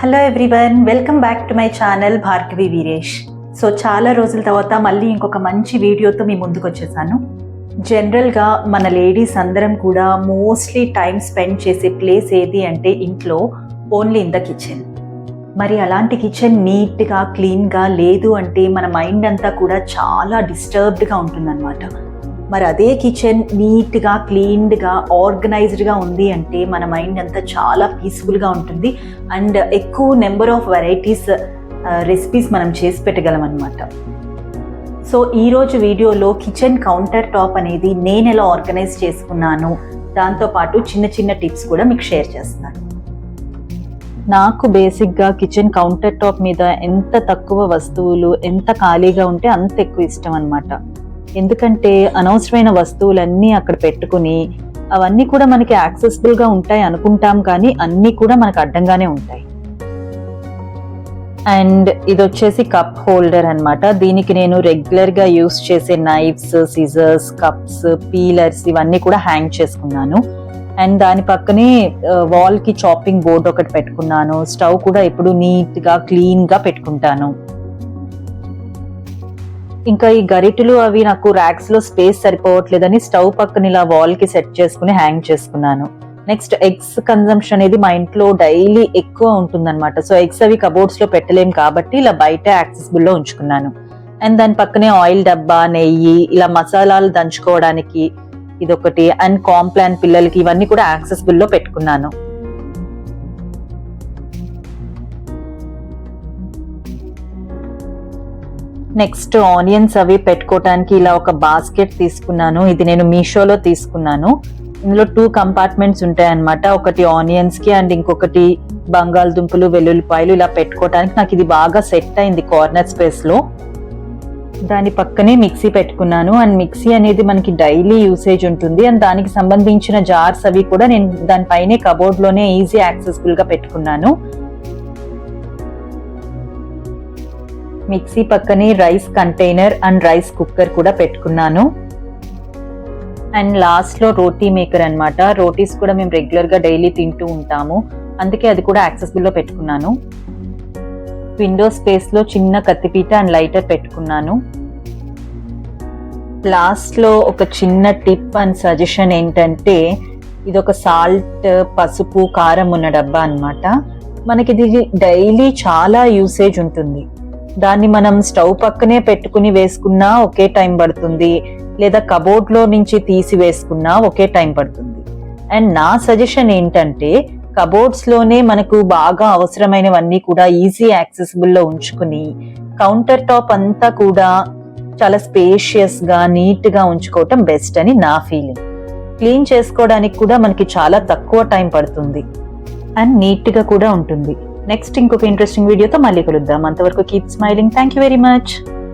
Hello everyone, welcome back to my channel Bhargavi Veeresh. So చాలా రోజుల తర్వాత మళ్ళీ ఇంకొక మంచి వీడియోతో మీ ముందుకు వచ్చేసాను. జనరల్గా మన లేడీస్ అందరం కూడా మోస్ట్లీ టైం స్పెండ్ చేసే ప్లేస్ ఏది అంటే ఇంట్లో, ఓన్లీ ఇన్ ద కిచెన్. మరి అలాంటి కిచెన్ నీట్గా క్లీన్గా లేదు అంటే మన మైండ్ అంతా కూడా చాలా డిస్టర్బ్డ్గా ఉంటుందన్నమాట. మరి అదే కిచెన్ నీట్గా క్లీన్డ్గా ఆర్గనైజ్డ్గా ఉంది అంటే మన మైండ్ అంతా చాలా పీస్ఫుల్గా ఉంటుంది అండ్ ఎక్కువ నెంబర్ ఆఫ్ వెరైటీస్ రెసిపీస్ మనం చేసి పెట్టగలం అనమాట. సో ఈరోజు వీడియోలో కిచెన్ కౌంటర్ టాప్ అనేది నేను ఎలా ఆర్గనైజ్ చేసుకున్నాను, దాంతోపాటు చిన్న చిన్న టిప్స్ కూడా మీకు షేర్ చేస్తాను. నాకు బేసిక్గా కిచెన్ కౌంటర్ టాప్ మీద ఎంత తక్కువ వస్తువులు, ఎంత ఖాళీగా ఉంటే అంత ఎక్కువ ఇష్టం అనమాట. ఎందుకంటే అనవసరమైన వస్తువులన్నీ అక్కడ పెట్టుకుని అవన్నీ కూడా మనకి యాక్సెసిబుల్గా ఉంటాయి అనుకుంటాం, కానీ అన్నీ కూడా మనకు అడ్డంగానే ఉంటాయి. అండ్ ఇది వచ్చేసి కప్ హోల్డర్ అనమాట. దీనికి నేను రెగ్యులర్గా యూస్ చేసే నైఫ్స్, సిజర్స్, కప్స్, పీలర్స్ ఇవన్నీ కూడా హ్యాంగ్ చేసుకున్నాను. అండ్ దాని పక్కనే వాల్కి చాపింగ్ బోర్డ్ ఒకటి పెట్టుకున్నాను. స్టవ్ కూడా ఎప్పుడు నీట్గా క్లీన్గా పెట్టుకుంటాను. ఇంకా ఈ గరిటెలు అవి నాకు ర్యాక్స్ లో స్పేస్ సరిపోవట్లేదని స్టవ్ పక్కన ఇలా వాల్ కి సెట్ చేసుకుని హ్యాంగ్ చేసుకున్నాను. నెక్స్ట్ ఎగ్స్ కన్జంప్షన్ అనేది మా ఇంట్లో డైలీ ఎక్కువ ఉంటుందన్నమాట. సో ఎగ్స్ అవి కబోర్డ్స్ లో పెట్టలేం కాబట్టి ఇలా బయట యాక్సెసిబుల్ లో ఉంచుకున్నాను. అండ్ దాని పక్కనే ఆయిల్ డబ్బా, నెయ్యి, ఇలా మసాలాలు దంచుకోవడానికి ఇదొకటి, అండ్ కాంప్లాన్ పిల్లలకి ఇవన్నీ కూడా యాక్సెసిబుల్ లో పెట్టుకున్నాను. నెక్స్ట్ ఆనియన్స్ అవి పెట్టుకోవడానికి ఇలా ఒక బాస్కెట్ తీసుకున్నాను. ఇది నేను మీషోలో తీసుకున్నాను. ఇందులో 2 కంపార్ట్మెంట్స్ ఉంటాయన్నమాట. ఒకటి ఆనియన్స్ కి అండ్ ఇంకొకటి బంగాళదుంపలు, వెల్లుల్లిపాయలు ఇలా పెట్టుకోవడానికి నాకు ఇది బాగా సెట్ అయింది కార్నర్ స్పేస్ లో. దాని పక్కనే మిక్సీ పెట్టుకున్నాను. అండ్ మిక్సీ అనేది మనకి డైలీ యూసేజ్ ఉంటుంది. అండ్ దానికి సంబంధించిన జార్స్ అవి కూడా నేను దానిపైనే కబోర్డ్ లోనే ఈజీ యాక్సెసిబుల్ గా పెట్టుకున్నాను. మిక్సీ పక్కనే rice container and rice cooker కూడా పెట్టుకున్నాను. అండ్ లాస్ట్ లో రోటీ మేకర్ అన్నమాట. రోటీస్ కూడా మేము రెగ్యులర్ గా డైలీ తింటూ ఉంటాము, అందుకే అది కూడా యాక్సెసిబుల్ లో పెట్టుకున్నాను. విండో స్పేస్ లో చిన్న కత్తిపీట అండ్ లైటర్ పెట్టుకున్నాను. లాస్ట్ లో ఒక చిన్న టిప్ అండ్ సజెషన్ ఏంటంటే, ఇది ఒక సాల్ట్, పసుపు, కారం ఉన్న డబ్బా అన్నమాట. మనకి ఇది డైలీ చాలా యూసేజ్ ఉంటుంది. దాన్ని మనం స్టవ్ పక్కనే పెట్టుకుని వేసుకున్నా ఒకే టైం పడుతుంది, లేదా కబోర్డ్ లో నుంచి తీసి వేసుకున్నా ఒకే టైం పడుతుంది. అండ్ నా సజెషన్ ఏంటంటే, కబోర్డ్స్ లోనే మనకు బాగా అవసరమైనవన్నీ కూడా ఈజీ యాక్సెసిబుల్ లో ఉంచుకుని కౌంటర్ టాప్ అంతా కూడా చాలా స్పేషియస్ గా నీట్ గా ఉంచుకోవటం బెస్ట్ అని నా ఫీలింగ్. క్లీన్ చేసుకోవడానికి కూడా మనకి చాలా తక్కువ టైం పడుతుంది అండ్ నీట్ గా కూడా ఉంటుంది. నెక్స్ట్ ఇంకొక ఇంట్రెస్టింగ్ వీడియోతో మళ్ళీ కలుద్దాం. అంతవరకు keep smiling. Thank you very much.